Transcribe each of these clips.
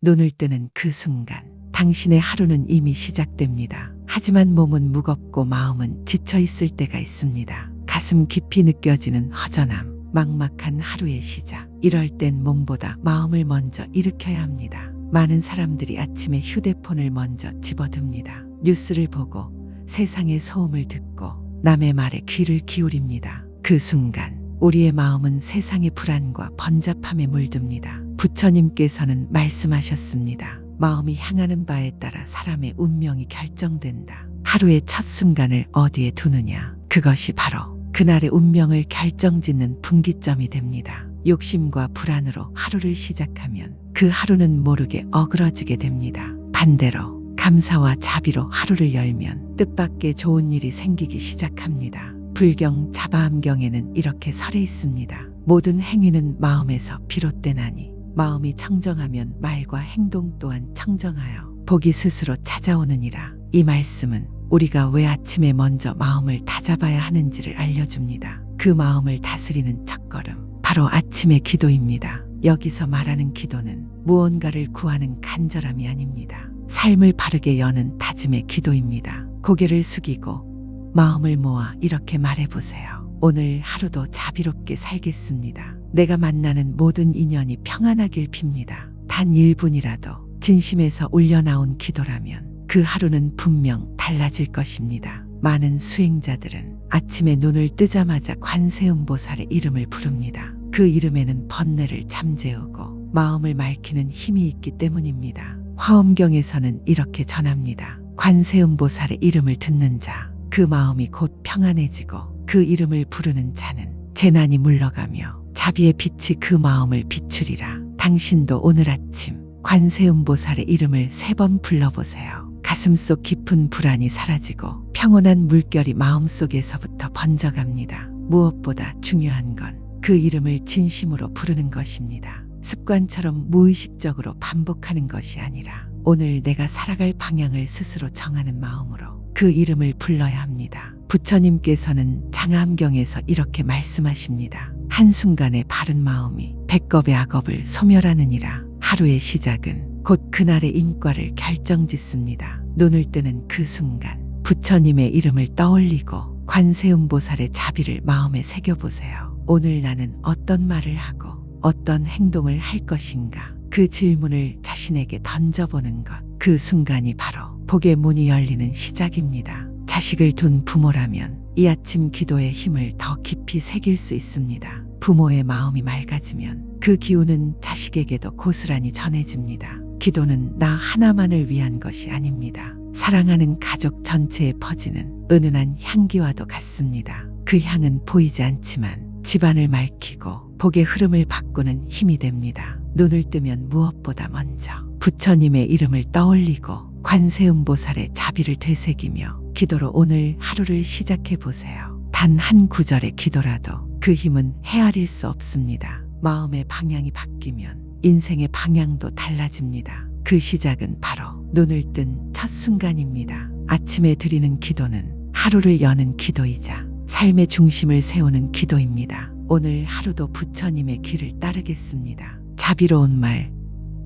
눈을 뜨는 그 순간 당신의 하루는 이미 시작됩니다. 하지만 몸은 무겁고 마음은 지쳐 있을 때가 있습니다. 가슴 깊이 느껴지는 허전함, 막막한 하루의 시작. 이럴 땐 몸보다 마음을 먼저 일으켜야 합니다. 많은 사람들이 아침에 휴대폰을 먼저 집어듭니다. 뉴스를 보고 세상의 소음을 듣고 남의 말에 귀를 기울입니다. 그 순간 우리의 마음은 세상의 불안과 번잡함에 물듭니다. 부처님께서는 말씀하셨습니다. 마음이 향하는 바에 따라 사람의 운명이 결정된다. 하루의 첫 순간을 어디에 두느냐, 그것이 바로 그날의 운명을 결정짓는 분기점이 됩니다. 욕심과 불안으로 하루를 시작하면 그 하루는 모르게 어그러지게 됩니다. 반대로 감사와 자비로 하루를 열면 뜻밖의 좋은 일이 생기기 시작합니다. 불경 자바암경에는 이렇게 설해 있습니다. 모든 행위는 마음에서 비롯되나니 마음이 청정하면 말과 행동 또한 청정하여 복이 스스로 찾아오느니라. 이 말씀은 우리가 왜 아침에 먼저 마음을 다잡아야 하는지를 알려줍니다. 그 마음을 다스리는 첫걸음, 바로 아침의 기도입니다. 여기서 말하는 기도는 무언가를 구하는 간절함이 아닙니다. 삶을 바르게 여는 다짐의 기도입니다. 고개를 숙이고 마음을 모아 이렇게 말해보세요. 오늘 하루도 자비롭게 살겠습니다. 내가 만나는 모든 인연이 평안하길 빕니다. 단 1분이라도 진심에서 울려나온 기도라면 그 하루는 분명 달라질 것입니다. 많은 수행자들은 아침에 눈을 뜨자마자 관세음보살의 이름을 부릅니다. 그 이름에는 번뇌를 잠재우고 마음을 맑히는 힘이 있기 때문입니다. 화엄경에서는 이렇게 전합니다. 관세음보살의 이름을 듣는 자, 그 마음이 곧 평안해지고 그 이름을 부르는 자는 재난이 물러가며 자비의 빛이 그 마음을 비추리라. 당신도 오늘 아침 관세음보살의 이름을 3번 불러보세요. 가슴속 깊은 불안이 사라지고 평온한 물결이 마음속에서부터 번져갑니다. 무엇보다 중요한 건 그 이름을 진심으로 부르는 것입니다. 습관처럼 무의식적으로 반복하는 것이 아니라 오늘 내가 살아갈 방향을 스스로 정하는 마음으로 그 이름을 불러야 합니다. 부처님께서는 장암경에서 이렇게 말씀하십니다. 한순간의 바른 마음이 100겁의 악업을 소멸하느니라. 하루의 시작은 곧 그날의 인과를 결정짓습니다. 눈을 뜨는 그 순간 부처님의 이름을 떠올리고 관세음보살의 자비를 마음에 새겨보세요. 오늘 나는 어떤 말을 하고 어떤 행동을 할 것인가? 그 질문을 자신에게 던져보는 것. 그 순간이 바로 복의 문이 열리는 시작입니다. 자식을 둔 부모라면 이 아침 기도의 힘을 더 깊이 새길 수 있습니다. 부모의 마음이 맑아지면 그 기운은 자식에게도 고스란히 전해집니다. 기도는 나 하나만을 위한 것이 아닙니다. 사랑하는 가족 전체에 퍼지는 은은한 향기와도 같습니다. 그 향은 보이지 않지만 집안을 맑히고 복의 흐름을 바꾸는 힘이 됩니다. 눈을 뜨면 무엇보다 먼저 부처님의 이름을 떠올리고 관세음보살의 자비를 되새기며 기도로 오늘 하루를 시작해 보세요. 단 한 구절의 기도라도 그 힘은 헤아릴 수 없습니다. 마음의 방향이 바뀌면 인생의 방향도 달라집니다. 그 시작은 바로 눈을 뜬 첫 순간입니다. 아침에 드리는 기도는 하루를 여는 기도이자 삶의 중심을 세우는 기도입니다. 오늘 하루도 부처님의 길을 따르겠습니다. 자비로운 말,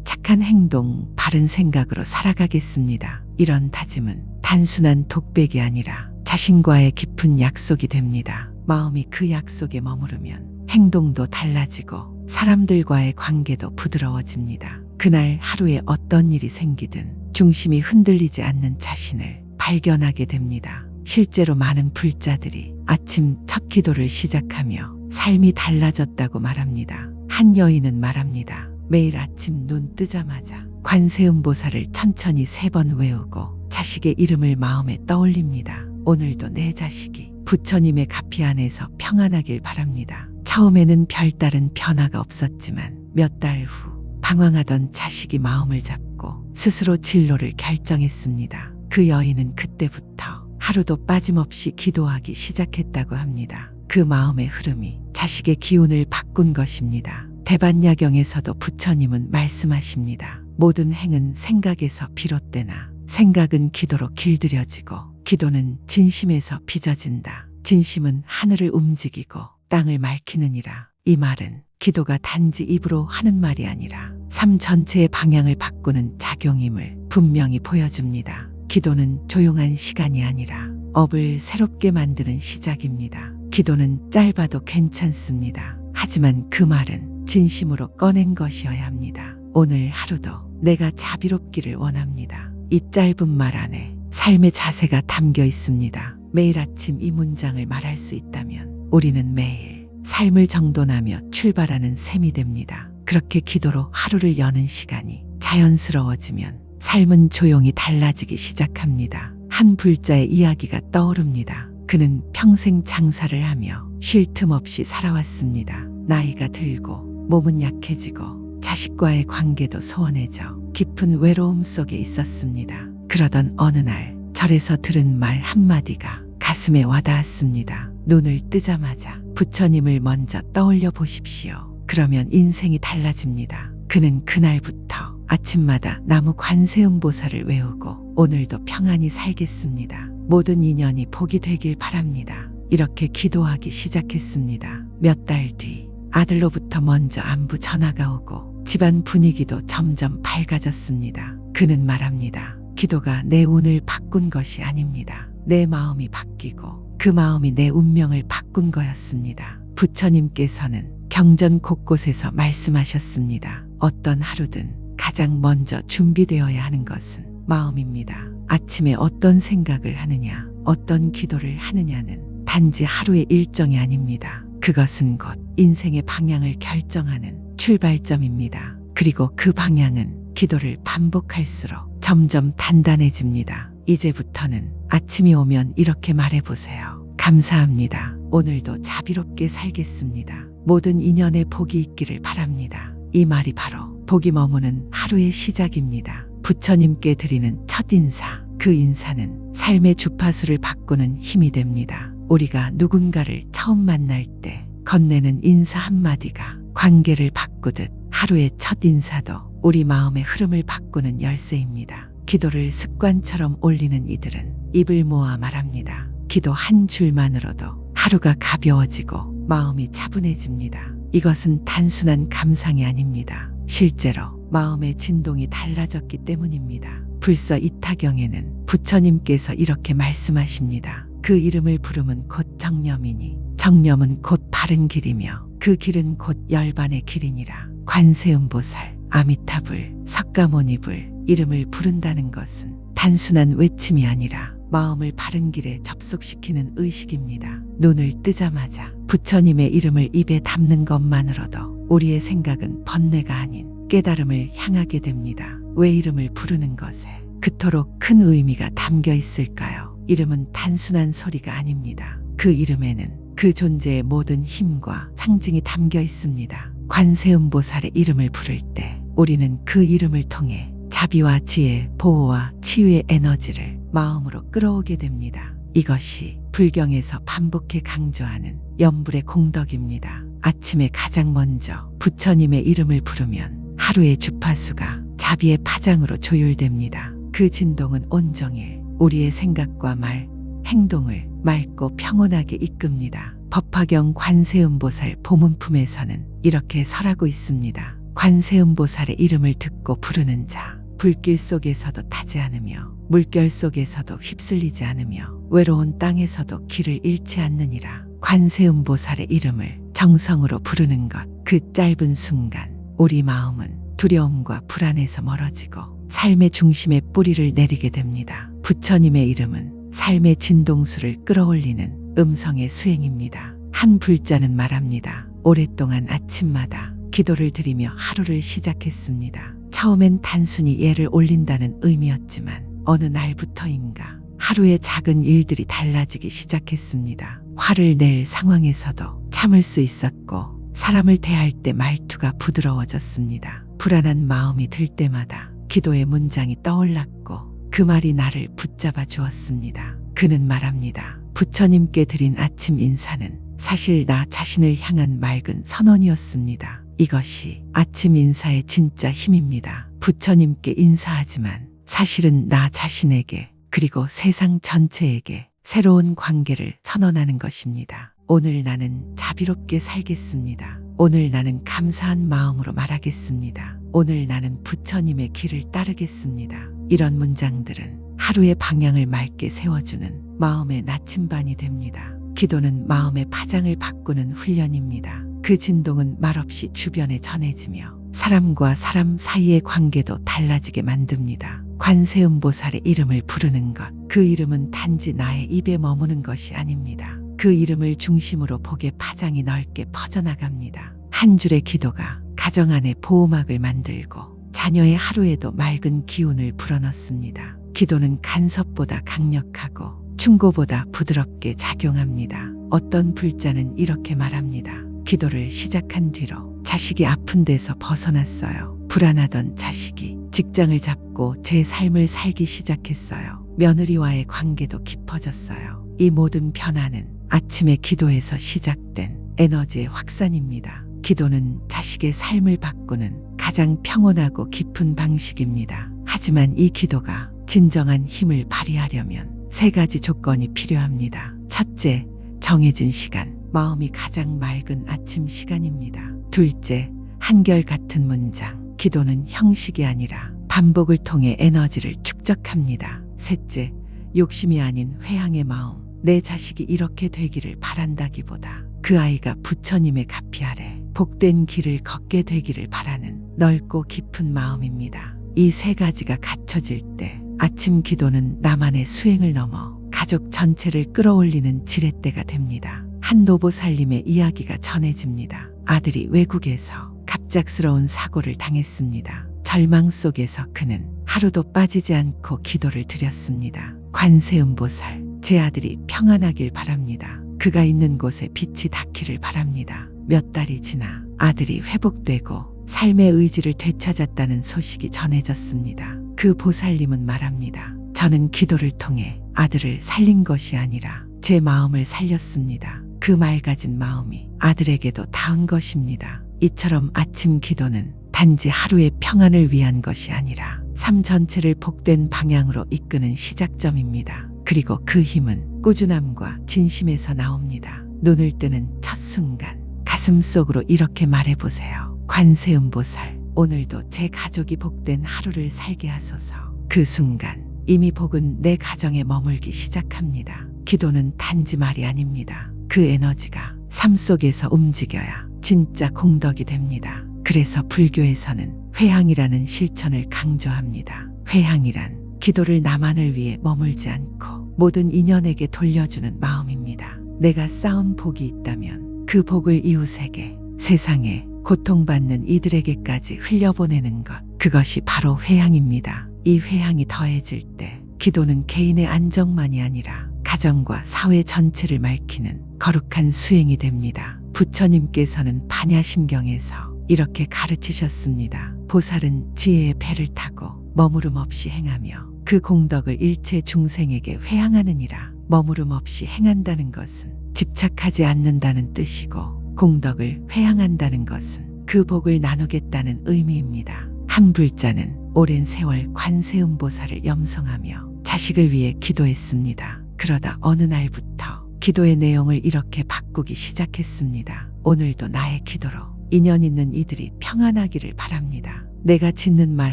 착한 행동, 바른 생각으로 살아가겠습니다. 이런 다짐은 단순한 독백이 아니라 자신과의 깊은 약속이 됩니다. 마음이 그 약속에 머무르면 행동도 달라지고 사람들과의 관계도 부드러워집니다. 그날 하루에 어떤 일이 생기든 중심이 흔들리지 않는 자신을 발견하게 됩니다. 실제로 많은 불자들이 아침 첫 기도를 시작하며 삶이 달라졌다고 말합니다. 한 여인은 말합니다. 매일 아침 눈 뜨자마자 관세음보살을 천천히 3번 외우고 자식의 이름을 마음에 떠올립니다. 오늘도 내 자식이 부처님의 가피 안에서 평안하길 바랍니다. 처음에는 별다른 변화가 없었지만 몇 달 후 방황하던 자식이 마음을 잡고 스스로 진로를 결정했습니다. 그 여인은 그때부터 하루도 빠짐없이 기도하기 시작했다고 합니다. 그 마음의 흐름이 자식의 기운을 바꾼 것입니다. 대반야경에서도 부처님은 말씀하십니다. 모든 행은 생각에서 비롯되나 생각은 기도로 길들여지고 기도는 진심에서 빚어진다. 진심은 하늘을 움직이고 땅을 맑히느니라. 이 말은 기도가 단지 입으로 하는 말이 아니라 삶 전체의 방향을 바꾸는 작용임을 분명히 보여줍니다. 기도는 조용한 시간이 아니라 업을 새롭게 만드는 시작입니다. 기도는 짧아도 괜찮습니다. 하지만 그 말은 진심으로 꺼낸 것이어야 합니다. 오늘 하루도 내가 자비롭기를 원합니다. 이 짧은 말 안에 삶의 자세가 담겨 있습니다. 매일 아침 이 문장을 말할 수 있다면 우리는 매일 삶을 정돈하며 출발하는 셈이 됩니다. 그렇게 기도로 하루를 여는 시간이 자연스러워지면 삶은 조용히 달라지기 시작합니다. 한 불자의 이야기가 떠오릅니다. 그는 평생 장사를 하며 쉴 틈 없이 살아왔습니다. 나이가 들고 몸은 약해지고 자식과의 관계도 소원해져 깊은 외로움 속에 있었습니다. 그러던 어느 날 절에서 들은 말 한마디가 가슴에 와닿았습니다. 눈을 뜨자마자 부처님을 먼저 떠올려 보십시오. 그러면 인생이 달라집니다. 그는 그날부터 아침마다 나무 관세음보살을 외우고 오늘도 평안히 살겠습니다. 모든 인연이 복이 되길 바랍니다. 이렇게 기도하기 시작했습니다. 몇 달 뒤 아들로부터 먼저 안부 전화가 오고 집안 분위기도 점점 밝아졌습니다. 그는 말합니다. 기도가 내 운을 바꾼 것이 아닙니다. 내 마음이 바뀌고 그 마음이 내 운명을 바꾼 거였습니다. 부처님께서는 경전 곳곳에서 말씀하셨습니다. 어떤 하루든 가장 먼저 준비되어야 하는 것은 마음입니다. 아침에 어떤 생각을 하느냐, 어떤 기도를 하느냐는 단지 하루의 일정이 아닙니다. 그것은 곧 인생의 방향을 결정하는 출발점입니다. 그리고 그 방향은 기도를 반복할수록 점점 단단해집니다. 이제부터는 아침이 오면 이렇게 말해보세요. 감사합니다. 오늘도 자비롭게 살겠습니다. 모든 인연에 복이 있기를 바랍니다. 이 말이 바로 복이 머무는 하루의 시작입니다. 부처님께 드리는 첫 인사, 그 인사는 삶의 주파수를 바꾸는 힘이 됩니다. 우리가 누군가를 처음 만날 때 건네는 인사 한마디가 관계를 바꾸듯 하루의 첫 인사도 우리 마음의 흐름을 바꾸는 열쇠입니다. 기도를 습관처럼 올리는 이들은 입을 모아 말합니다. 기도 한 줄만으로도 하루가 가벼워지고 마음이 차분해집니다. 이것은 단순한 감상이 아닙니다. 실제로 마음의 진동이 달라졌기 때문입니다. 불서 이타경에는 부처님께서 이렇게 말씀하십니다. 그 이름을 부르면 곧 정념이니 정념은 곧 바른 길이며 그 길은 곧 열반의 길이니라. 관세음보살, 아미타불, 석가모니불 이름을 부른다는 것은 단순한 외침이 아니라 마음을 바른 길에 접속시키는 의식입니다. 눈을 뜨자마자 부처님의 이름을 입에 담는 것만으로도 우리의 생각은 번뇌가 아닌 깨달음을 향하게 됩니다. 왜 이름을 부르는 것에 그토록 큰 의미가 담겨 있을까요? 이름은 단순한 소리가 아닙니다. 그 이름에는 그 존재의 모든 힘과 상징이 담겨 있습니다. 관세음보살의 이름을 부를 때 우리는 그 이름을 통해 자비와 지혜, 보호와 치유의 에너지를 마음으로 끌어오게 됩니다. 이것이 불경에서 반복해 강조하는 염불의 공덕입니다. 아침에 가장 먼저 부처님의 이름을 부르면 하루의 주파수가 자비의 파장으로 조율됩니다. 그 진동은 온종일 우리의 생각과 말, 행동을 맑고 평온하게 이끕니다. 법화경 관세음보살 보문품에서는 이렇게 설하고 있습니다. 관세음보살의 이름을 듣고 부르는 자, 불길 속에서도 타지 않으며 물결 속에서도 휩쓸리지 않으며 외로운 땅에서도 길을 잃지 않느니라. 관세음보살의 이름을 정성으로 부르는 것, 그 짧은 순간 우리 마음은 두려움과 불안에서 멀어지고 삶의 중심에 뿌리를 내리게 됩니다. 부처님의 이름은 삶의 진동수를 끌어올리는 음성의 수행입니다. 한 불자는 말합니다. 오랫동안 아침마다 기도를 드리며 하루를 시작했습니다. 처음엔 단순히 예를 올린다는 의미였지만 어느 날부터인가 하루의 작은 일들이 달라지기 시작했습니다. 화를 낼 상황에서도 참을 수 있었고 사람을 대할 때 말투가 부드러워졌습니다. 불안한 마음이 들 때마다 기도의 문장이 떠올랐고 그 말이 나를 붙잡아 주었습니다. 그는 말합니다. 부처님께 드린 아침 인사는 사실 나 자신을 향한 맑은 선언이었습니다. 이것이 아침 인사의 진짜 힘입니다. 부처님께 인사하지만 사실은 나 자신에게 그리고 세상 전체에게 새로운 관계를 선언하는 것입니다. 오늘 나는 자비롭게 살겠습니다. 오늘 나는 감사한 마음으로 말하겠습니다. 오늘 나는 부처님의 길을 따르겠습니다. 이런 문장들은 하루의 방향을 맑게 세워주는 마음의 나침반이 됩니다. 기도는 마음의 파장을 바꾸는 훈련입니다. 그 진동은 말없이 주변에 전해지며 사람과 사람 사이의 관계도 달라지게 만듭니다. 관세음보살의 이름을 부르는 것, 그 이름은 단지 나의 입에 머무는 것이 아닙니다. 그 이름을 중심으로 복의 파장이 넓게 퍼져나갑니다. 한 줄의 기도가 가정 안에 보호막을 만들고 자녀의 하루에도 맑은 기운을 불어넣습니다. 기도는 간섭보다 강력하고 충고보다 부드럽게 작용합니다. 어떤 불자는 이렇게 말합니다. 기도를 시작한 뒤로 자식이 아픈 데서 벗어났어요. 불안하던 자식이 직장을 잡고 제 삶을 살기 시작했어요. 며느리와의 관계도 깊어졌어요. 이 모든 변화는 아침의 기도에서 시작된 에너지의 확산입니다. 기도는 자식의 삶을 바꾸는 가장 평온하고 깊은 방식입니다. 하지만 이 기도가 진정한 힘을 발휘하려면 세 가지 조건이 필요합니다. 첫째, 정해진 시간, 마음이 가장 맑은 아침 시간입니다. 둘째, 한결같은 문장, 기도는 형식이 아니라 반복을 통해 에너지를 축적합니다. 셋째, 욕심이 아닌 회향의 마음, 내 자식이 이렇게 되기를 바란다기보다 그 아이가 부처님의 가피 아래 복된 길을 걷게 되기를 바라는 넓고 깊은 마음입니다. 이 세 가지가 갖춰질 때 아침 기도는 나만의 수행을 넘어 가족 전체를 끌어올리는 지렛대가 됩니다. 한 노보살님의 이야기가 전해집니다. 아들이 외국에서 갑작스러운 사고를 당했습니다. 절망 속에서 그는 하루도 빠지지 않고 기도를 드렸습니다. 관세음보살, 제 아들이 평안하길 바랍니다. 그가 있는 곳에 빛이 닿기를 바랍니다. 몇 달이 지나 아들이 회복되고 삶의 의지를 되찾았다는 소식이 전해졌습니다. 그 보살님은 말합니다. 저는 기도를 통해 아들을 살린 것이 아니라 제 마음을 살렸습니다. 그 맑아진 마음이 아들에게도 닿은 것입니다. 이처럼 아침 기도는 단지 하루의 평안을 위한 것이 아니라 삶 전체를 복된 방향으로 이끄는 시작점입니다. 그리고 그 힘은 꾸준함과 진심에서 나옵니다. 눈을 뜨는 첫 순간 가슴 속으로 이렇게 말해보세요. 관세음보살, 오늘도 제 가족이 복된 하루를 살게 하소서. 그 순간 이미 복은 내 가정에 머물기 시작합니다. 기도는 단지 말이 아닙니다. 그 에너지가 삶 속에서 움직여야 진짜 공덕이 됩니다. 그래서 불교에서는 회향이라는 실천을 강조합니다. 회향이란 기도를 나만을 위해 머물지 않고 모든 인연에게 돌려주는 마음입니다. 내가 쌓은 복이 있다면 그 복을 이웃에게, 세상에 고통받는 이들에게까지 흘려보내는 것, 그것이 바로 회향입니다. 이 회향이 더해질 때 기도는 개인의 안정만이 아니라 가정과 사회 전체를 맑히는 거룩한 수행이 됩니다. 부처님께서는 반야심경에서 이렇게 가르치셨습니다. 보살은 지혜의 배를 타고 머무름 없이 행하며 그 공덕을 일체 중생에게 회향하느니라. 머무름 없이 행한다는 것은 집착하지 않는다는 뜻이고, 공덕을 회향한다는 것은 그 복을 나누겠다는 의미입니다. 한 불자는 오랜 세월 관세음보살을 염송하며 자식을 위해 기도했습니다. 그러다 어느 날부터 기도의 내용을 이렇게 바꾸기 시작했습니다. 오늘도 나의 기도로 인연 있는 이들이 평안하기를 바랍니다. 내가 짓는 말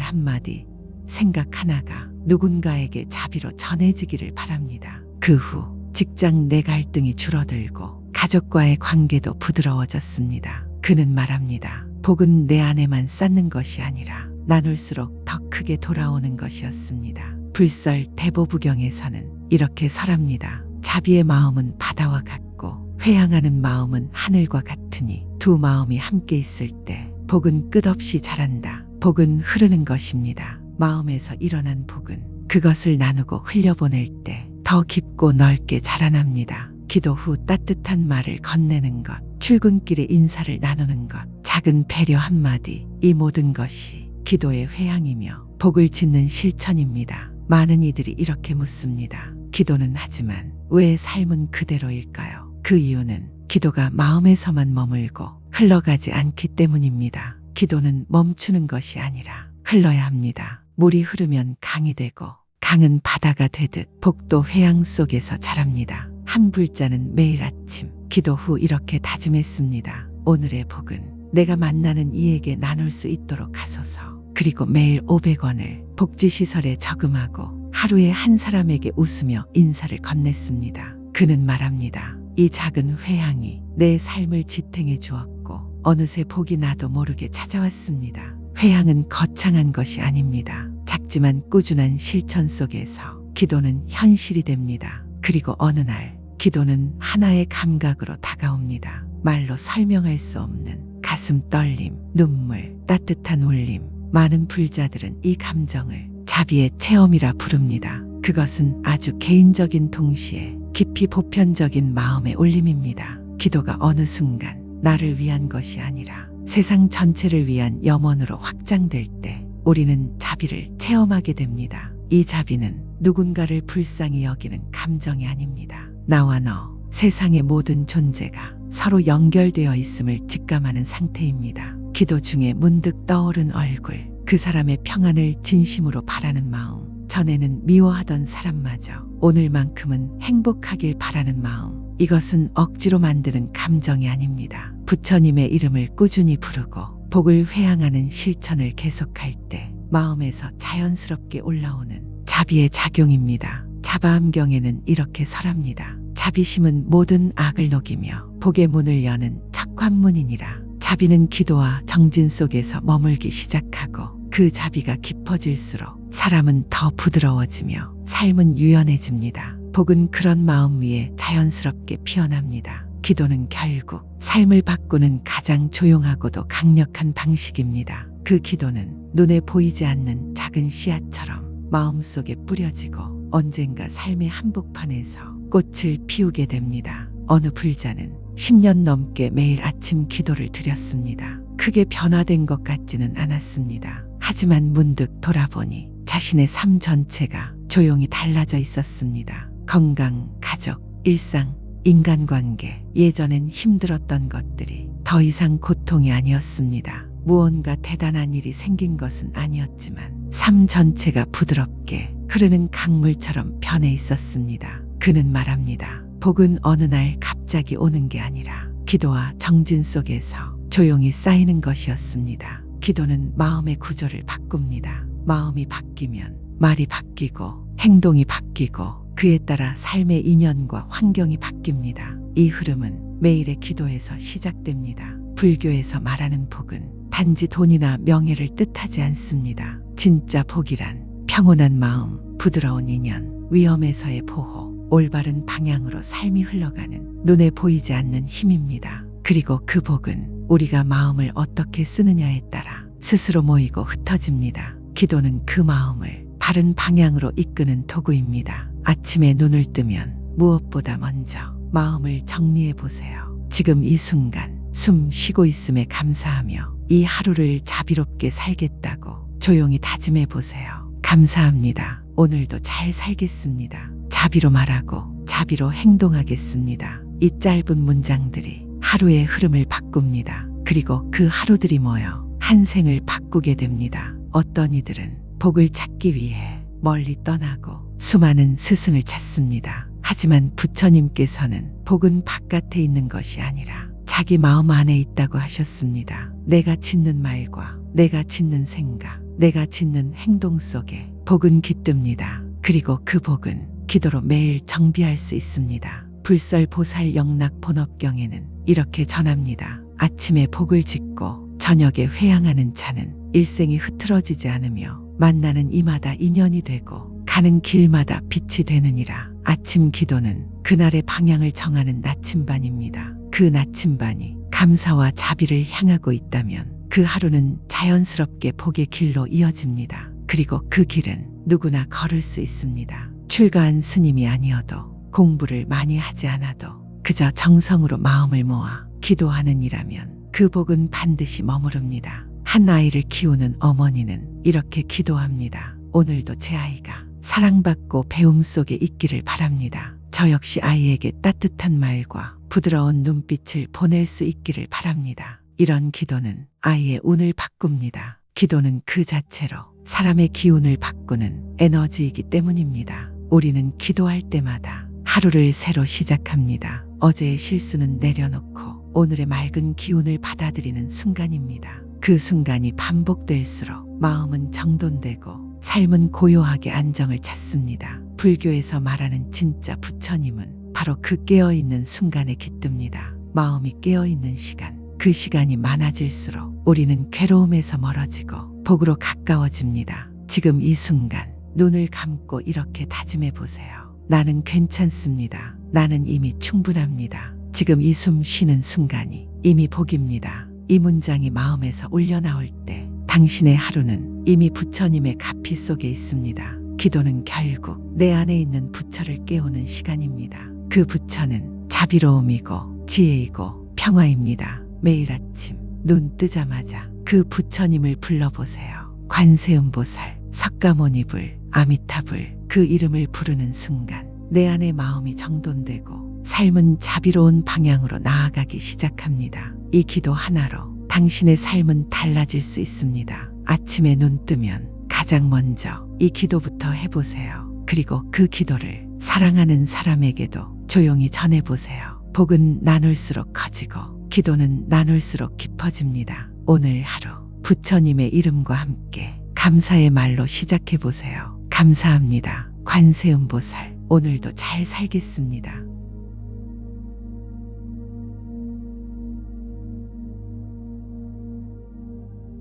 한마디, 생각 하나가 누군가에게 자비로 전해지기를 바랍니다. 그 후 직장 내 갈등이 줄어들고 가족과의 관계도 부드러워졌습니다. 그는 말합니다. 복은 내 안에만 쌓는 것이 아니라 나눌수록 더 크게 돌아오는 것이었습니다. 불설 대보부경에서는 이렇게 설합니다. 자비의 마음은 바다와 같고 회향하는 마음은 하늘과 같으니 두 마음이 함께 있을 때 복은 끝없이 자란다. 복은 흐르는 것입니다. 마음에서 일어난 복은 그것을 나누고 흘려보낼 때 더 깊고 넓게 자라납니다. 기도 후 따뜻한 말을 건네는 것, 출근길에 인사를 나누는 것, 작은 배려 한마디, 이 모든 것이 기도의 회향이며 복을 짓는 실천입니다. 많은 이들이 이렇게 묻습니다. 기도는 하지만 왜 삶은 그대로일까요? 그 이유는 기도가 마음에서만 머물고 흘러가지 않기 때문입니다. 기도는 멈추는 것이 아니라 흘러야 합니다. 물이 흐르면 강이 되고 강은 바다가 되듯 복도 회향 속에서 자랍니다. 한 불자는 매일 아침 기도 후 이렇게 다짐했습니다. 오늘의 복은 내가 만나는 이에게 나눌 수 있도록 하소서. 그리고 매일 500원을 복지시설에 저금하고 하루에 한 사람에게 웃으며 인사를 건넸습니다. 그는 말합니다. 이 작은 회향이 내 삶을 지탱해 주었고 어느새 복이 나도 모르게 찾아왔습니다. 회향은 거창한 것이 아닙니다. 작지만 꾸준한 실천 속에서 기도는 현실이 됩니다. 그리고 어느 날 기도는 하나의 감각으로 다가옵니다. 말로 설명할 수 없는 가슴 떨림, 눈물, 따뜻한 울림. 많은 불자들은 이 감정을 자비의 체험이라 부릅니다. 그것은 아주 개인적인 동시에 깊이 보편적인 마음의 울림입니다. 기도가 어느 순간 나를 위한 것이 아니라 세상 전체를 위한 염원으로 확장될 때 우리는 자비를 체험하게 됩니다. 이 자비는 누군가를 불쌍히 여기는 감정이 아닙니다. 나와 너, 세상의 모든 존재가 서로 연결되어 있음을 직감하는 상태입니다. 기도 중에 문득 떠오른 얼굴, 그 사람의 평안을 진심으로 바라는 마음, 전에는 미워하던 사람마저 오늘만큼은 행복하길 바라는 마음, 이것은 억지로 만드는 감정이 아닙니다. 부처님의 이름을 꾸준히 부르고 복을 회양하는 실천을 계속할 때 마음에서 자연스럽게 올라오는 자비의 작용입니다. 자바암경에는 이렇게 설합니다. 자비심은 모든 악을 녹이며 복의 문을 여는 첫 관문이니라. 자비는 기도와 정진 속에서 머물기 시작하고 그 자비가 깊어질수록 사람은 더 부드러워지며 삶은 유연해집니다. 복은 그런 마음 위에 자연스럽게 피어납니다. 기도는 결국 삶을 바꾸는 가장 조용하고도 강력한 방식입니다. 그 기도는 눈에 보이지 않는 작은 씨앗처럼 마음속에 뿌려지고 언젠가 삶의 한복판에서 꽃을 피우게 됩니다. 어느 불자는 10년 넘게 매일 아침 기도를 드렸습니다. 크게 변화된 것 같지는 않았습니다. 하지만 문득 돌아보니 자신의 삶 전체가 조용히 달라져 있었습니다. 건강, 가족, 일상, 인간관계, 예전엔 힘들었던 것들이 더 이상 고통이 아니었습니다. 무언가 대단한 일이 생긴 것은 아니었지만 삶 전체가 부드럽게 흐르는 강물처럼 변해 있었습니다. 그는 말합니다. 복은 어느 날 갑자기 오는 게 아니라 기도와 정진 속에서 조용히 쌓이는 것이었습니다. 기도는 마음의 구조를 바꿉니다. 마음이 바뀌면 말이 바뀌고 행동이 바뀌고 그에 따라 삶의 인연과 환경이 바뀝니다. 이 흐름은 매일의 기도에서 시작됩니다. 불교에서 말하는 복은 단지 돈이나 명예를 뜻하지 않습니다. 진짜 복이란 평온한 마음, 부드러운 인연, 위험에서의 보호, 올바른 방향으로 삶이 흘러가는 눈에 보이지 않는 힘입니다. 그리고 그 복은 우리가 마음을 어떻게 쓰느냐에 따라 스스로 모이고 흩어집니다. 기도는 그 마음을 바른 방향으로 이끄는 도구입니다. 아침에 눈을 뜨면 무엇보다 먼저 마음을 정리해 보세요. 지금 이 순간 숨 쉬고 있음에 감사하며 이 하루를 자비롭게 살겠다고 조용히 다짐해 보세요. 감사합니다. 오늘도 잘 살겠습니다. 자비로 말하고 자비로 행동하겠습니다. 이 짧은 문장들이 하루의 흐름을 바꿉니다. 그리고 그 하루들이 모여 한 생을 바꾸게 됩니다. 어떤 이들은 복을 찾기 위해 멀리 떠나고 수많은 스승을 찾습니다. 하지만 부처님께서는 복은 바깥에 있는 것이 아니라 자기 마음 안에 있다고 하셨습니다. 내가 짓는 말과 내가 짓는 생각, 내가 짓는 행동 속에 복은 깃듭니다. 그리고 그 복은 기도로 매일 정비할 수 있습니다. 불설보살 영락 본업경에는 이렇게 전합니다. 아침에 복을 짓고 저녁에 회양하는 자는 일생이 흐트러지지 않으며 만나는 이마다 인연이 되고 가는 길마다 빛이 되느니라. 아침 기도는 그날의 방향을 정하는 나침반입니다. 그 나침반이 감사와 자비를 향하고 있다면 그 하루는 자연스럽게 복의 길로 이어집니다. 그리고 그 길은 누구나 걸을 수 있습니다. 출가한 스님이 아니어도 공부를 많이 하지 않아도 그저 정성으로 마음을 모아 기도하는 이라면 그 복은 반드시 머무릅니다. 한 아이를 키우는 어머니는 이렇게 기도합니다. 오늘도 제 아이가 사랑받고 배움 속에 있기를 바랍니다. 저 역시 아이에게 따뜻한 말과 부드러운 눈빛을 보낼 수 있기를 바랍니다. 이런 기도는 아이의 운을 바꿉니다. 기도는 그 자체로 사람의 기운을 바꾸는 에너지이기 때문입니다. 우리는 기도할 때마다 하루를 새로 시작합니다. 어제의 실수는 내려놓고 오늘의 맑은 기운을 받아들이는 순간입니다. 그 순간이 반복될수록 마음은 정돈되고 삶은 고요하게 안정을 찾습니다. 불교에서 말하는 진짜 부처님은 바로 그 깨어있는 순간에 깃듭니다. 마음이 깨어있는 시간, 그 시간이 많아질수록 우리는 괴로움에서 멀어지고 복으로 가까워집니다. 지금 이 순간 눈을 감고 이렇게 다짐해 보세요. 나는 괜찮습니다. 나는 이미 충분합니다. 지금 이 숨 쉬는 순간이 이미 복입니다. 이 문장이 마음에서 울려나올 때 당신의 하루는 이미 부처님의 가피 속에 있습니다. 기도는 결국 내 안에 있는 부처를 깨우는 시간입니다. 그 부처는 자비로움이고 지혜이고 평화입니다. 매일 아침 눈 뜨자마자 그 부처님을 불러보세요. 관세음보살, 석가모니불, 아미타불, 그 이름을 부르는 순간 내 안의 마음이 정돈되고 삶은 자비로운 방향으로 나아가기 시작합니다. 이 기도 하나로 당신의 삶은 달라질 수 있습니다. 아침에 눈 뜨면 가장 먼저 이 기도부터 해보세요. 그리고 그 기도를 사랑하는 사람에게도 조용히 전해보세요. 복은 나눌수록 커지고 기도는 나눌수록 깊어집니다. 오늘 하루 부처님의 이름과 함께 감사의 말로 시작해보세요. 감사합니다. 관세음보살, 오늘도 잘 살겠습니다.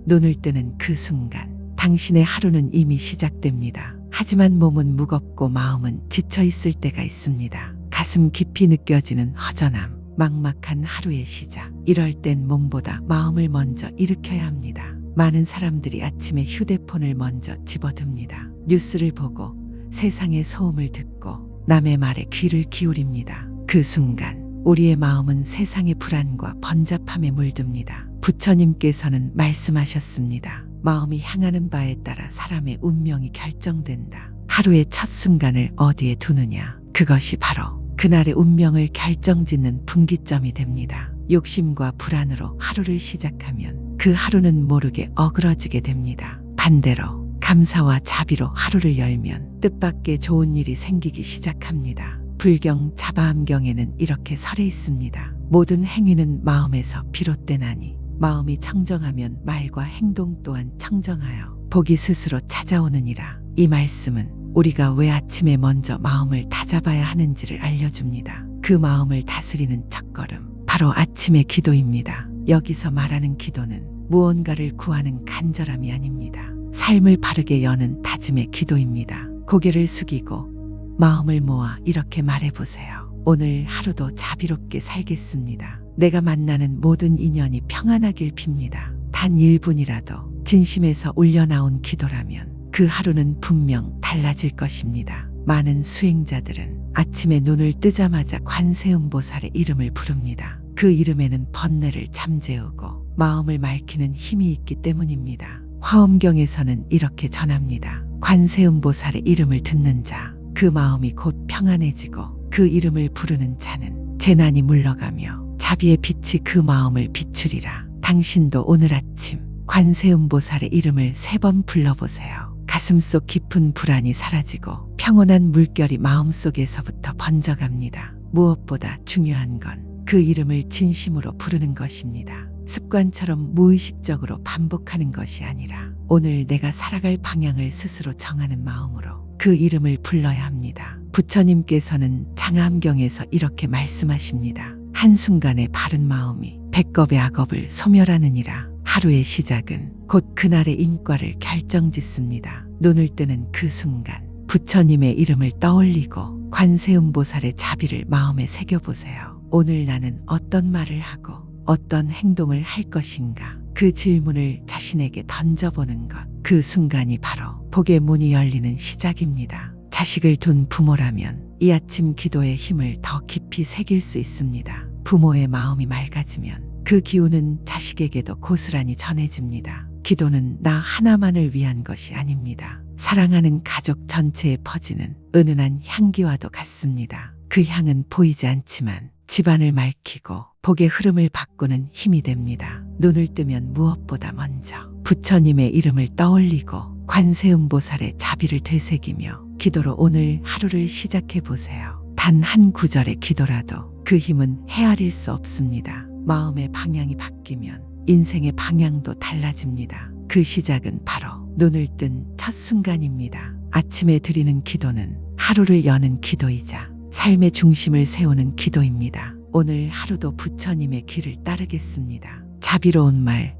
눈을 뜨는 그 순간 당신의 하루는 이미 시작됩니다. 하지만 몸은 무겁고 마음은 지쳐 있을 때가 있습니다. 가슴 깊이 느껴지는 허전함, 막막한 하루의 시작. 이럴 땐 몸보다 마음을 먼저 일으켜야 합니다. 많은 사람들이 아침에 휴대폰을 먼저 집어듭니다. 뉴스를 보고 세상의 소음을 듣고 남의 말에 귀를 기울입니다. 그 순간 우리의 마음은 세상의 불안과 번잡함에 물듭니다. 부처님께서는 말씀하셨습니다. 마음이 향하는 바에 따라 사람의 운명이 결정된다. 하루의 첫 순간을 어디에 두느냐, 그것이 바로 그날의 운명을 결정짓는 분기점이 됩니다. 욕심과 불안으로 하루를 시작하면 그 하루는 모르게 어그러지게 됩니다. 반대로 감사와 자비로 하루를 열면 뜻밖의 좋은 일이 생기기 시작합니다. 불경 자바암경에는 이렇게 설해 있습니다. 모든 행위는 마음에서 비롯되나니 마음이 청정하면 말과 행동 또한 청정하여 복이 스스로 찾아오느니라. 이 말씀은 우리가 왜 아침에 먼저 마음을 다잡아야 하는지를 알려줍니다. 그 마음을 다스리는 첫걸음, 바로 아침의 기도입니다. 여기서 말하는 기도는 무언가를 구하는 간절함이 아닙니다. 삶을 바르게 여는 다짐의 기도입니다. 고개를 숙이고 마음을 모아 이렇게 말해보세요. 오늘 하루도 자비롭게 살겠습니다. 내가 만나는 모든 인연이 평안하길 빕니다. 단 1분이라도 진심에서 울려나온 기도라면 그 하루는 분명 달라질 것입니다. 많은 수행자들은 아침에 눈을 뜨자마자 관세음보살의 이름을 부릅니다. 그 이름에는 번뇌를 잠재우고 마음을 맑히는 힘이 있기 때문입니다. 화엄경에서는 이렇게 전합니다. 관세음보살의 이름을 듣는 자, 그 마음이 곧 평안해지고 그 이름을 부르는 자는 재난이 물러가며 자비의 빛이 그 마음을 비추리라. 당신도 오늘 아침 관세음보살의 이름을 3번 불러보세요. 가슴속 깊은 불안이 사라지고 평온한 물결이 마음속에서부터 번져갑니다. 무엇보다 중요한 건 그 이름을 진심으로 부르는 것입니다. 습관처럼 무의식적으로 반복하는 것이 아니라 오늘 내가 살아갈 방향을 스스로 정하는 마음으로 그 이름을 불러야 합니다. 부처님께서는 장암경에서 이렇게 말씀하십니다. 한순간의 바른 마음이 100겁의 악업을 소멸하느니라. 하루의 시작은 곧 그날의 인과를 결정짓습니다. 눈을 뜨는 그 순간 부처님의 이름을 떠올리고 관세음보살의 자비를 마음에 새겨보세요. 오늘 나는 어떤 말을 하고 어떤 행동을 할 것인가? 그 질문을 자신에게 던져보는 것. 그 순간이 바로 복의 문이 열리는 시작입니다. 자식을 둔 부모라면 이 아침 기도의 힘을 더 깊이 새길 수 있습니다. 부모의 마음이 맑아지면 그 기운은 자식에게도 고스란히 전해집니다. 기도는 나 하나만을 위한 것이 아닙니다. 사랑하는 가족 전체에 퍼지는 은은한 향기와도 같습니다. 그 향은 보이지 않지만 집안을 맑히고 복의 흐름을 바꾸는 힘이 됩니다. 눈을 뜨면 무엇보다 먼저 부처님의 이름을 떠올리고 관세음보살의 자비를 되새기며 기도로 오늘 하루를 시작해 보세요. 단 한 구절의 기도라도 그 힘은 헤아릴 수 없습니다. 마음의 방향이 바뀌면 인생의 방향도 달라집니다. 그 시작은 바로 눈을 뜬 첫 순간입니다. 아침에 드리는 기도는 하루를 여는 기도이자 삶의 중심을 세우는 기도입니다. 오늘 하루도 부처님의 길을 따르겠습니다. 자비로운 말,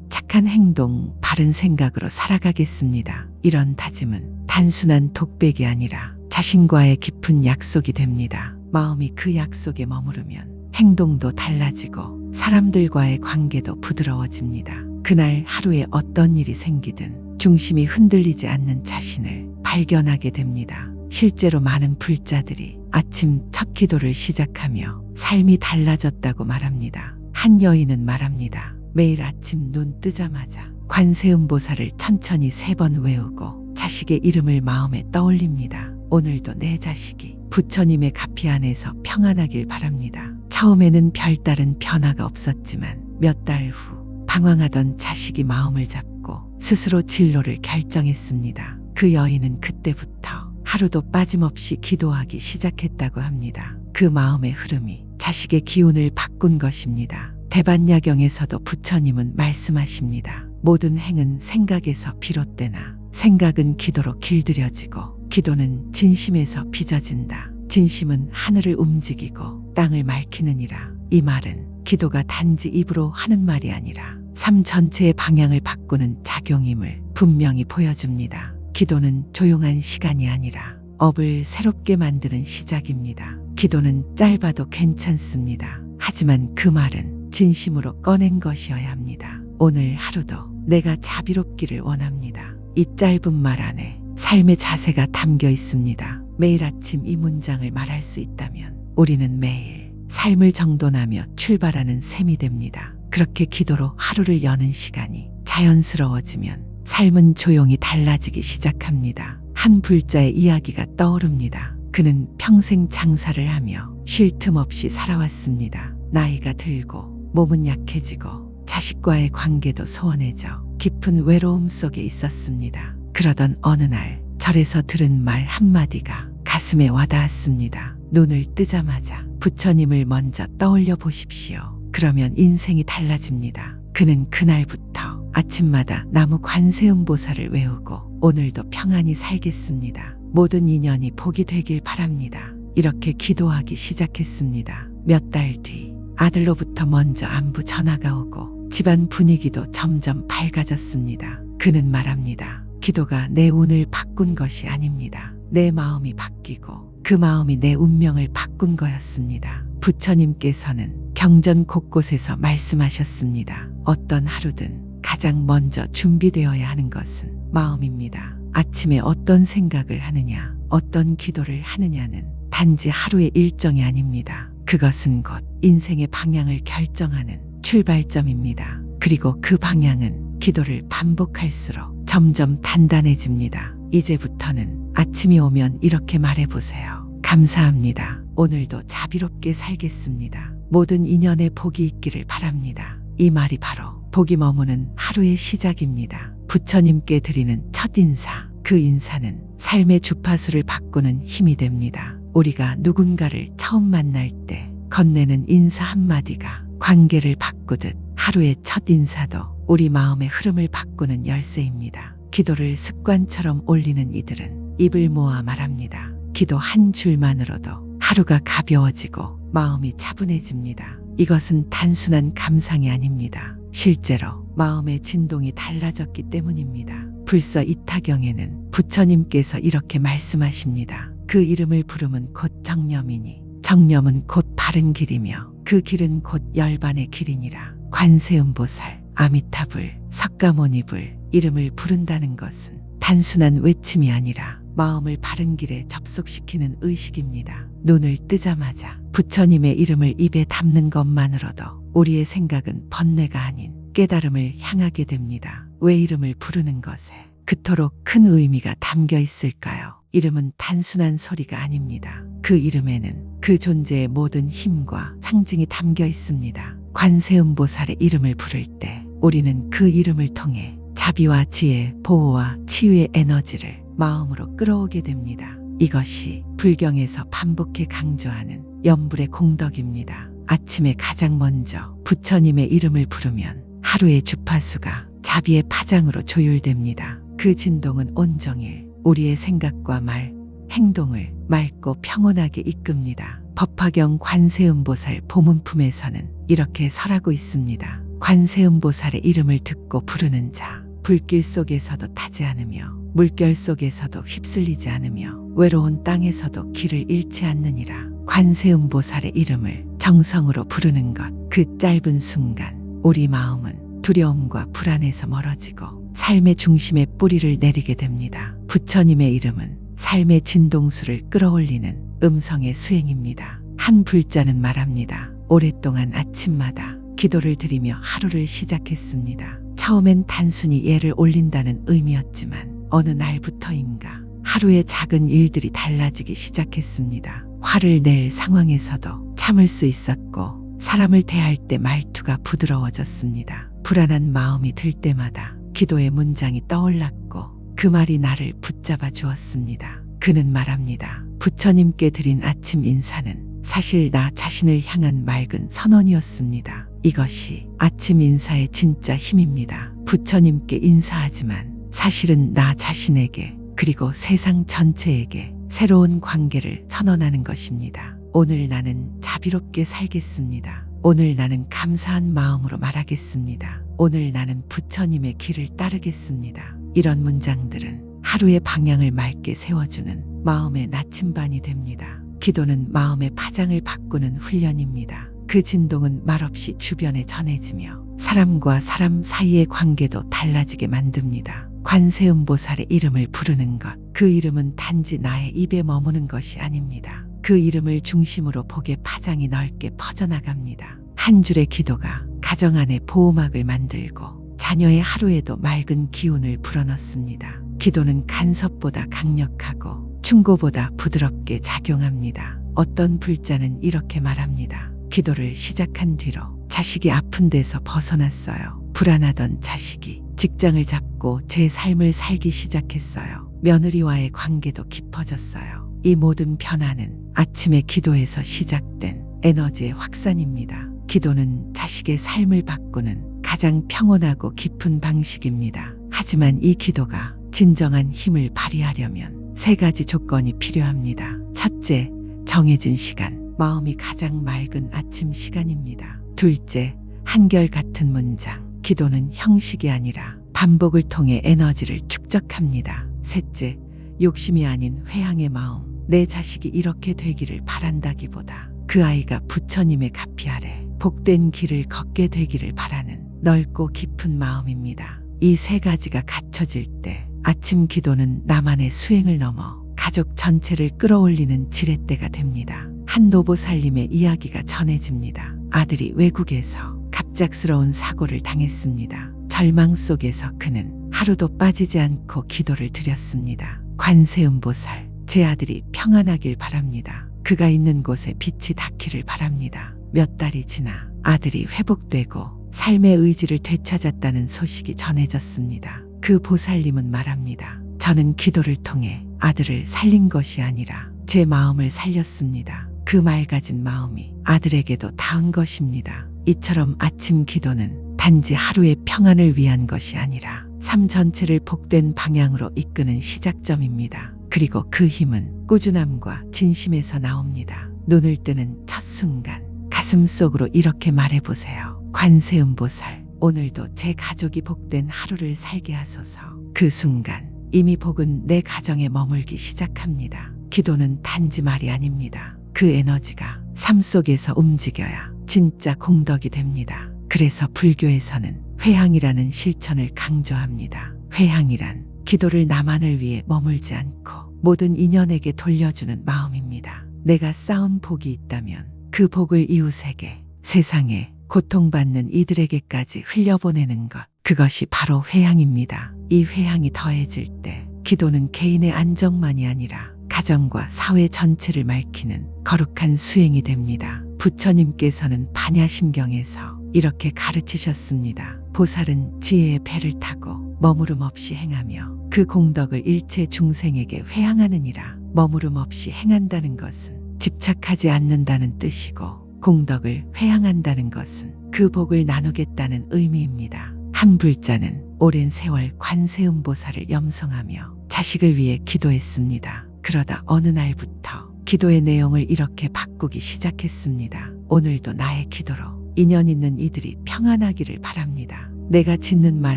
착한 행동, 바른 생각으로 살아가겠습니다. 이런 다짐은 단순한 독백이 아니라 자신과의 깊은 약속이 됩니다. 마음이 그 약속에 머무르면 행동도 달라지고 사람들과의 관계도 부드러워집니다. 그날 하루에 어떤 일이 생기든 중심이 흔들리지 않는 자신을 발견하게 됩니다. 실제로 많은 불자들이 아침 첫 기도를 시작하며 삶이 달라졌다고 말합니다. 한 여인은 말합니다. 매일 아침 눈 뜨자마자 관세음보살을 천천히 3번 외우고 자식의 이름을 마음에 떠올립니다. 오늘도 내 자식이 부처님의 가피 안에서 평안하길 바랍니다. 처음에는 별다른 변화가 없었지만 몇 달 후 방황하던 자식이 마음을 잡고 스스로 진로를 결정했습니다. 그 여인은 그때부터 하루도 빠짐없이 기도하기 시작했다고 합니다. 그 마음의 흐름이 자식의 기운을 바꾼 것입니다. 대반야경에서도 부처님은 말씀하십니다. 모든 행은 생각에서 비롯되나 생각은 기도로 길들여지고 기도는 진심에서 빚어진다. 진심은 하늘을 움직이고 땅을 맑히느니라. 이 말은 기도가 단지 입으로 하는 말이 아니라 삶 전체의 방향을 바꾸는 작용임을 분명히 보여줍니다. 기도는 조용한 시간이 아니라 업을 새롭게 만드는 시작입니다. 기도는 짧아도 괜찮습니다. 하지만 그 말은 진심으로 꺼낸 것이어야 합니다. 오늘 하루도 내가 자비롭기를 원합니다. 이 짧은 말 안에 삶의 자세가 담겨 있습니다. 매일 아침 이 문장을 말할 수 있다면 우리는 매일 삶을 정돈하며 출발하는 셈이 됩니다. 그렇게 기도로 하루를 여는 시간이 자연스러워지면 삶은 조용히 달라지기 시작합니다. 한 불자의 이야기가 떠오릅니다. 그는 평생 장사를 하며 쉴 틈 없이 살아왔습니다. 나이가 들고 몸은 약해지고 자식과의 관계도 소원해져 깊은 외로움 속에 있었습니다. 그러던 어느 날 절에서 들은 말 한마디가 가슴에 와닿았습니다. 눈을 뜨자마자 부처님을 먼저 떠올려 보십시오. 그러면 인생이 달라집니다. 그는 그날부터 아침마다 나무 관세음보살을 외우고 오늘도 평안히 살겠습니다. 모든 인연이 복이 되길 바랍니다. 이렇게 기도하기 시작했습니다. 몇 달 뒤 아들로부터 먼저 안부 전화가 오고 집안 분위기도 점점 밝아졌습니다. 그는 말합니다. 기도가 내 운을 바꾼 것이 아닙니다. 내 마음이 바뀌고 그 마음이 내 운명을 바꾼 거였습니다. 부처님께서는 경전 곳곳에서 말씀하셨습니다. 어떤 하루든 가장 먼저 준비되어야 하는 것은 마음입니다. 아침에 어떤 생각을 하느냐, 어떤 기도를 하느냐는 단지 하루의 일정이 아닙니다. 그것은 곧 인생의 방향을 결정하는 출발점입니다. 그리고 그 방향은 기도를 반복할수록 점점 단단해집니다. 이제부터는 아침이 오면 이렇게 말해보세요. 감사합니다. 오늘도 자비롭게 살겠습니다. 모든 인연에 복이 있기를 바랍니다. 이 말이 바로 복이 머무는 하루의 시작입니다. 부처님께 드리는 첫 인사, 그 인사는 삶의 주파수를 바꾸는 힘이 됩니다. 우리가 누군가를 처음 만날 때 건네는 인사 한마디가 관계를 바꾸듯 하루의 첫 인사도 우리 마음의 흐름을 바꾸는 열쇠입니다. 기도를 습관처럼 올리는 이들은 입을 모아 말합니다. 기도 한 줄만으로도 하루가 가벼워지고 마음이 차분해집니다. 이것은 단순한 감상이 아닙니다. 실제로 마음의 진동이 달라졌기 때문입니다. 불서 이타경에는 부처님께서 이렇게 말씀하십니다. 그 이름을 부르면 곧 정념이니 정념은 곧 바른 길이며 그 길은 곧 열반의 길이니라. 관세음보살, 아미타불, 석가모니불 이름을 부른다는 것은 단순한 외침이 아니라 마음을 바른 길에 접속시키는 의식입니다. 눈을 뜨자마자 부처님의 이름을 입에 담는 것만으로도 우리의 생각은 번뇌가 아닌 깨달음을 향하게 됩니다. 왜 이름을 부르는 것에 그토록 큰 의미가 담겨 있을까요? 이름은 단순한 소리가 아닙니다. 그 이름에는 그 존재의 모든 힘과 상징이 담겨 있습니다. 관세음보살의 이름을 부를 때 우리는 그 이름을 통해 자비와 지혜, 보호와 치유의 에너지를 마음으로 끌어오게 됩니다. 이것이 불경에서 반복해 강조하는 염불의 공덕입니다. 아침에 가장 먼저 부처님의 이름을 부르면 하루의 주파수가 자비의 파장으로 조율됩니다. 그 진동은 온종일 우리의 생각과 말, 행동을 맑고 평온하게 이끕니다. 법화경 관세음보살 보문품에서는 이렇게 설하고 있습니다. 관세음보살의 이름을 듣고 부르는 자, 불길 속에서도 타지 않으며 물결 속에서도 휩쓸리지 않으며 외로운 땅에서도 길을 잃지 않느니라. 관세음보살의 이름을 정성으로 부르는 것, 그 짧은 순간 우리 마음은 두려움과 불안에서 멀어지고 삶의 중심에 뿌리를 내리게 됩니다. 부처님의 이름은 삶의 진동수를 끌어올리는 음성의 수행입니다. 한 불자는 말합니다. 오랫동안 아침마다 기도를 드리며 하루를 시작했습니다. 처음엔 단순히 예를 올린다는 의미였지만 어느 날부터인가 하루의 작은 일들이 달라지기 시작했습니다. 화를 낼 상황에서도 참을 수 있었고 사람을 대할 때 말투가 부드러워졌습니다. 불안한 마음이 들 때마다 기도의 문장이 떠올랐고 그 말이 나를 붙잡아 주었습니다. 그는 말합니다. 부처님께 드린 아침 인사는 사실 나 자신을 향한 맑은 선언이었습니다. 이것이 아침 인사의 진짜 힘입니다. 부처님께 인사하지만 사실은 나 자신에게 그리고 세상 전체에게 새로운 관계를 선언하는 것입니다. 오늘 나는 자비롭게 살겠습니다. 오늘 나는 감사한 마음으로 말하겠습니다. 오늘 나는 부처님의 길을 따르겠습니다. 이런 문장들은 하루의 방향을 맑게 세워주는 마음의 나침반이 됩니다. 기도는 마음의 파장을 바꾸는 훈련입니다. 그 진동은 말없이 주변에 전해지며 사람과 사람 사이의 관계도 달라지게 만듭니다. 관세음보살의 이름을 부르는 것, 그 이름은 단지 나의 입에 머무는 것이 아닙니다. 그 이름을 중심으로 복의 파장이 넓게 퍼져나갑니다. 한 줄의 기도가 가정 안에 보호막을 만들고 자녀의 하루에도 맑은 기운을 불어넣습니다. 기도는 간섭보다 강력하고 충고보다 부드럽게 작용합니다. 어떤 불자는 이렇게 말합니다. 기도를 시작한 뒤로 자식이 아픈 데서 벗어났어요. 불안하던 자식이 직장을 잡고 제 삶을 살기 시작했어요. 며느리와의 관계도 깊어졌어요. 이 모든 변화는 아침의 기도에서 시작된 에너지의 확산입니다. 기도는 자식의 삶을 바꾸는 가장 평온하고 깊은 방식입니다. 하지만 이 기도가 진정한 힘을 발휘하려면 세 가지 조건이 필요합니다. 첫째, 정해진 시간. 마음이 가장 맑은 아침 시간입니다. 둘째, 한결같은 문장. 기도는 형식이 아니라 반복을 통해 에너지를 축적합니다. 셋째, 욕심이 아닌 회향의 마음. 내 자식이 이렇게 되기를 바란다기보다 그 아이가 부처님의 가피 아래 복된 길을 걷게 되기를 바라는 넓고 깊은 마음입니다. 이 세 가지가 갖춰질 때 아침 기도는 나만의 수행을 넘어 가족 전체를 끌어올리는 지렛대가 됩니다. 한 노보살님의 이야기가 전해집니다. 아들이 외국에서 갑작스러운 사고를 당했습니다. 절망 속에서 그는 하루도 빠지지 않고 기도를 드렸습니다. 관세음보살, 제 아들이 평안하길 바랍니다. 그가 있는 곳에 빛이 닿기를 바랍니다. 몇 달이 지나 아들이 회복되고 삶의 의지를 되찾았다는 소식이 전해졌습니다. 그 보살님은 말합니다. 저는 기도를 통해 아들을 살린 것이 아니라 제 마음을 살렸습니다. 그 맑아진 마음이 아들에게도 닿은 것입니다. 이처럼 아침 기도는 단지 하루의 평안을 위한 것이 아니라 삶 전체를 복된 방향으로 이끄는 시작점입니다. 그리고 그 힘은 꾸준함과 진심에서 나옵니다. 눈을 뜨는 첫 순간 가슴 속으로 이렇게 말해보세요. 관세음보살, 오늘도 제 가족이 복된 하루를 살게 하소서. 그 순간 이미 복은 내 가정에 머물기 시작합니다. 기도는 단지 말이 아닙니다. 그 에너지가 삶 속에서 움직여야 진짜 공덕이 됩니다. 그래서 불교에서는 회향이라는 실천을 강조합니다. 회향이란 기도를 나만을 위해 머물지 않고 모든 인연에게 돌려주는 마음입니다. 내가 쌓은 복이 있다면 그 복을 이웃에게, 세상에 고통받는 이들에게까지 흘려보내는 것, 그것이 바로 회향입니다. 이 회향이 더해질 때 기도는 개인의 안정만이 아니라 가정과 사회 전체를 맑히는 거룩한 수행이 됩니다. 부처님께서는 반야심경에서 이렇게 가르치셨습니다. 보살은 지혜의 배를 타고 머무름 없이 행하며 그 공덕을 일체 중생에게 회향하느니라. 머무름 없이 행한다는 것은 집착하지 않는다는 뜻이고, 공덕을 회양한다는 것은 그 복을 나누겠다는 의미입니다. 한 불자는 오랜 세월 관세음보살을 염송하며 자식을 위해 기도했습니다. 그러다 어느 날부터 기도의 내용을 이렇게 바꾸기 시작했습니다. 오늘도 나의 기도로 인연 있는 이들이 평안하기를 바랍니다. 내가 짓는 말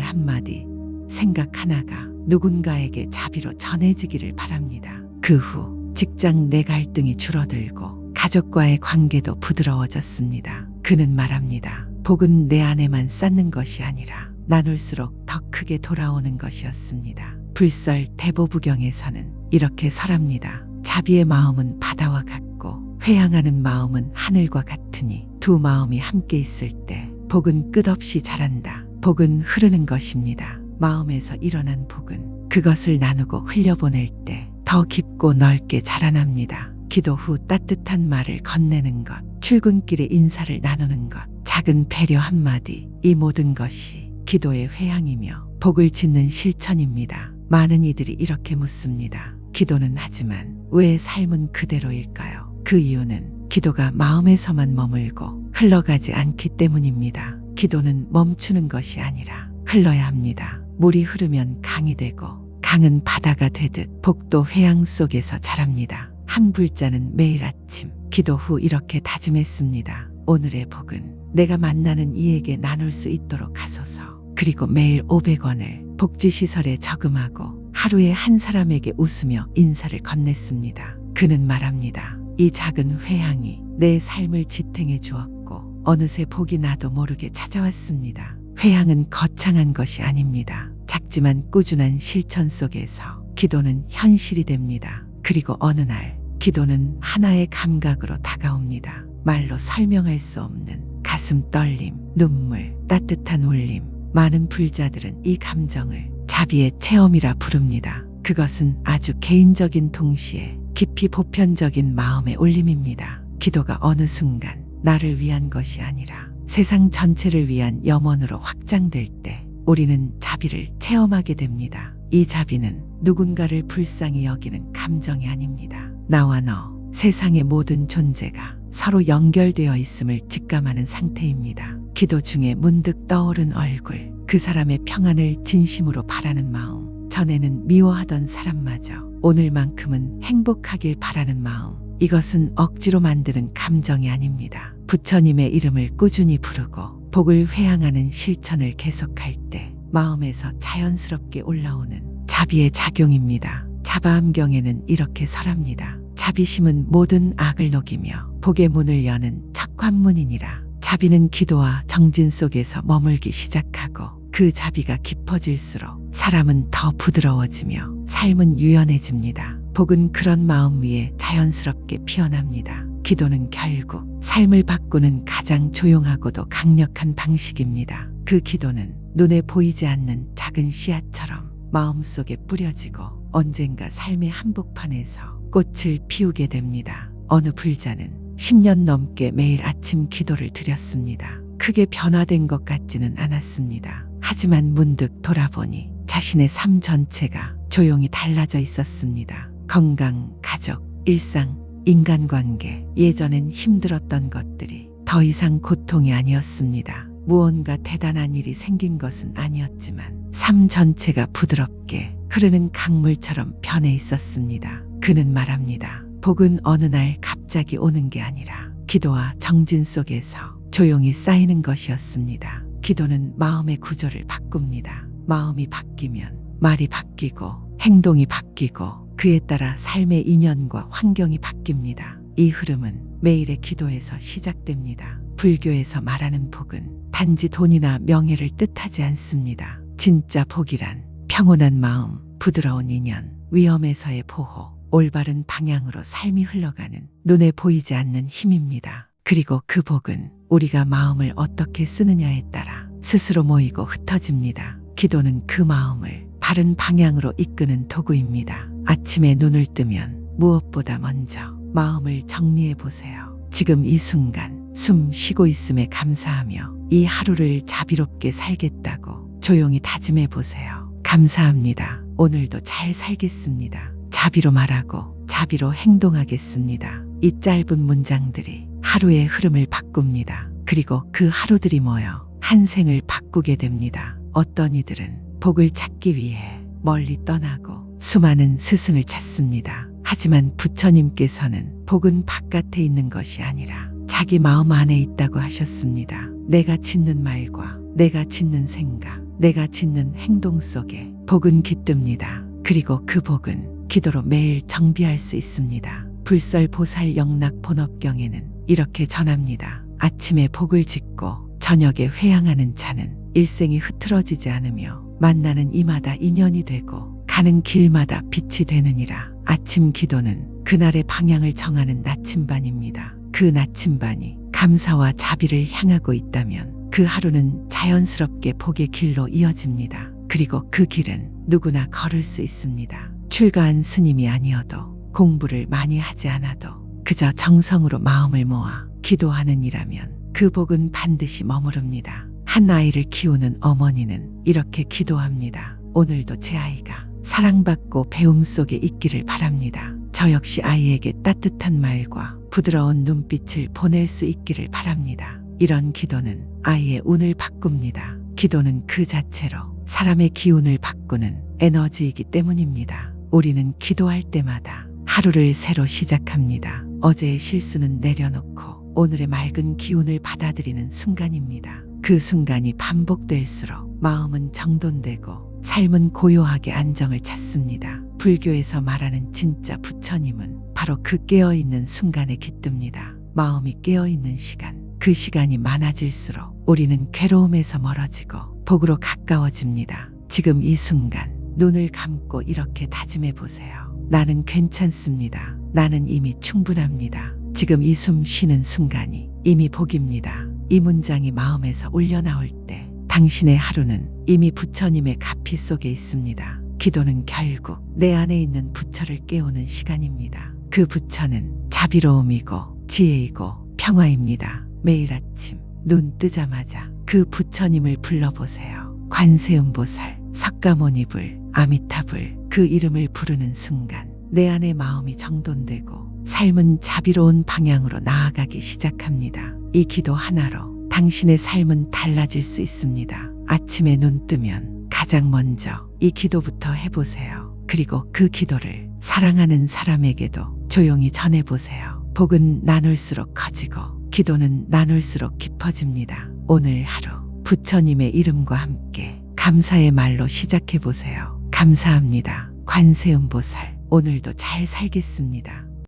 한마디, 생각 하나가 누군가에게 자비로 전해지기를 바랍니다. 그 후 직장 내 갈등이 줄어들고 가족과의 관계도 부드러워졌습니다. 그는 말합니다. 복은 내 안에만 쌓는 것이 아니라 나눌수록 더 크게 돌아오는 것이었습니다. 불설 대보부경에서는 이렇게 설합니다. 자비의 마음은 바다와 같고 회양하는 마음은 하늘과 같으니 두 마음이 함께 있을 때 복은 끝없이 자란다. 복은 흐르는 것입니다. 마음에서 일어난 복은 그것을 나누고 흘려보낼 때 더 깊고 넓게 자라납니다. 기도 후 따뜻한 말을 건네는 것, 출근길에 인사를 나누는 것, 작은 배려 한마디, 이 모든 것이 기도의 회양이며 복을 짓는 실천입니다. 많은 이들이 이렇게 묻습니다. 기도는 하지만 왜 삶은 그대로일까요? 그 이유는 기도가 마음에서만 머물고 흘러가지 않기 때문입니다. 기도는 멈추는 것이 아니라 흘러야 합니다. 물이 흐르면 강이 되고 강은 바다가 되듯 복도 회양 속에서 자랍니다. 한 불자는 매일 아침 기도 후 이렇게 다짐했습니다. 오늘의 복은 내가 만나는 이에게 나눌 수 있도록 하소서. 그리고 매일 500원을 복지시설에 저금하고 하루에 한 사람에게 웃으며 인사를 건넸습니다. 그는 말합니다. 이 작은 회양이 내 삶을 지탱해 주었고 어느새 복이 나도 모르게 찾아왔습니다. 회양은 거창한 것이 아닙니다. 작지만 꾸준한 실천 속에서 기도는 현실이 됩니다. 그리고 어느 날 기도는 하나의 감각으로 다가옵니다. 말로 설명할 수 없는 가슴 떨림, 눈물, 따뜻한 울림. 많은 불자들은 이 감정을 자비의 체험이라 부릅니다. 그것은 아주 개인적인 동시에 깊이 보편적인 마음의 울림입니다. 기도가 어느 순간 나를 위한 것이 아니라 세상 전체를 위한 염원으로 확장될 때 우리는 자비를 체험하게 됩니다. 이 자비는 누군가를 불쌍히 여기는 감정이 아닙니다. 나와 너, 세상의 모든 존재가 서로 연결되어 있음을 직감하는 상태입니다. 기도 중에 문득 떠오른 얼굴, 그 사람의 평안을 진심으로 바라는 마음, 전에는 미워하던 사람마저 오늘만큼은 행복하길 바라는 마음, 이것은 억지로 만드는 감정이 아닙니다. 부처님의 이름을 꾸준히 부르고 복을 회양하는 실천을 계속할 때 마음에서 자연스럽게 올라오는 자비의 작용입니다. 자바암경에는 이렇게 설합니다. 자비심은 모든 악을 녹이며 복의 문을 여는 첫 관문이니라. 자비는 기도와 정진 속에서 머물기 시작하고 그 자비가 깊어질수록 사람은 더 부드러워지며 삶은 유연해집니다. 복은 그런 마음 위에 자연스럽게 피어납니다. 기도는 결국 삶을 바꾸는 가장 조용하고도 강력한 방식입니다. 그 기도는 눈에 보이지 않는 작은 씨앗처럼 마음속에 뿌려지고 언젠가 삶의 한복판에서 꽃을 피우게 됩니다. 어느 불자는 10년 넘게 매일 아침 기도를 드렸습니다. 크게 변화된 것 같지는 않았습니다. 하지만 문득 돌아보니 자신의 삶 전체가 조용히 달라져 있었습니다. 건강, 가족, 일상, 인간관계, 예전엔 힘들었던 것들이 더 이상 고통이 아니었습니다. 무언가 대단한 일이 생긴 것은 아니었지만 삶 전체가 부드럽게 흐르는 강물처럼 변해 있었습니다. 그는 말합니다. 복은 어느 날 갑자기 오는 게 아니라 기도와 정진 속에서 조용히 쌓이는 것이었습니다. 기도는 마음의 구조를 바꿉니다. 마음이 바뀌면 말이 바뀌고 행동이 바뀌고 그에 따라 삶의 인연과 환경이 바뀝니다. 이 흐름은 매일의 기도에서 시작됩니다. 불교에서 말하는 복은 단지 돈이나 명예를 뜻하지 않습니다. 진짜 복이란 평온한 마음, 부드러운 인연, 위험에서의 보호, 올바른 방향으로 삶이 흘러가는 눈에 보이지 않는 힘입니다. 그리고 그 복은 우리가 마음을 어떻게 쓰느냐에 따라 스스로 모이고 흩어집니다. 기도는 그 마음을 바른 방향으로 이끄는 도구입니다. 아침에 눈을 뜨면 무엇보다 먼저 마음을 정리해 보세요. 지금 이 순간 숨 쉬고 있음에 감사하며 이 하루를 자비롭게 살겠다고 조용히 다짐해 보세요. 감사합니다. 오늘도 잘 살겠습니다. 자비로 말하고 자비로 행동하겠습니다. 이 짧은 문장들이 하루의 흐름을 바꿉니다. 그리고 그 하루들이 모여 한 생을 바꾸게 됩니다. 어떤 이들은 복을 찾기 위해 멀리 떠나고 수많은 스승을 찾습니다. 하지만 부처님께서는 복은 바깥에 있는 것이 아니라 자기 마음 안에 있다고 하셨습니다. 내가 짓는 말과 내가 짓는 생각, 내가 짓는 행동 속에 복은 깃듭니다. 그리고 그 복은 기도로 매일 정비할 수 있습니다. 불설보살 영락 본업경에는 이렇게 전합니다. 아침에 복을 짓고 저녁에 회양하는 자는 일생이 흐트러지지 않으며 만나는 이마다 인연이 되고 가는 길마다 빛이 되느니라. 아침 기도는 그날의 방향을 정하는 나침반입니다. 그 나침반이 감사와 자비를 향하고 있다면 그 하루는 자연스럽게 복의 길로 이어집니다. 그리고 그 길은 누구나 걸을 수 있습니다. 출가한 스님이 아니어도 공부를 많이 하지 않아도 그저 정성으로 마음을 모아 기도하는 이라면 그 복은 반드시 머무릅니다. 한 아이를 키우는 어머니는 이렇게 기도합니다. 오늘도 제 아이가 사랑받고 배움 속에 있기를 바랍니다. 저 역시 아이에게 따뜻한 말과 부드러운 눈빛을 보낼 수 있기를 바랍니다. 이런 기도는 아이의 운을 바꿉니다. 기도는 그 자체로 사람의 기운을 바꾸는 에너지이기 때문입니다. 우리는 기도할 때마다 하루를 새로 시작합니다. 어제의 실수는 내려놓고 오늘의 맑은 기운을 받아들이는 순간입니다. 그 순간이 반복될수록 마음은 정돈되고 삶은 고요하게 안정을 찾습니다. 불교에서 말하는 진짜 부처님은 바로 그 깨어있는 순간에 깃듭니다. 마음이 깨어있는 시간, 그 시간이 많아질수록 우리는 괴로움에서 멀어지고 복으로 가까워집니다. 지금 이 순간 눈을 감고 이렇게 다짐해 보세요. 나는 괜찮습니다. 나는 이미 충분합니다. 지금 이 숨 쉬는 순간이 이미 복입니다. 이 문장이 마음에서 울려나올 때 당신의 하루는 이미 부처님의 가피 속에 있습니다. 기도는 결국 내 안에 있는 부처를 깨우는 시간입니다. 그 부처는 자비로움이고 지혜이고 평화입니다. 매일 아침 눈 뜨자마자 그 부처님을 불러보세요. 관세음보살, 석가모니불, 아미타불, 그 이름을 부르는 순간 내 안의 마음이 정돈되고 삶은 자비로운 방향으로 나아가기 시작합니다. 이 기도 하나로 당신의 삶은 달라질 수 있습니다. 아침에 눈 뜨면 가장 먼저 이 기도부터 해보세요. 그리고 그 기도를 사랑하는 사람에게도 조용히 전해보세요. 복은 나눌수록 커지고 기도는 나눌수록 깊어집니다. 오늘 하루 부처님의 이름과 함께 감사의 말로 시작해보세요. 감사합니다. 관세음보살, 오늘도 잘 살겠습니다.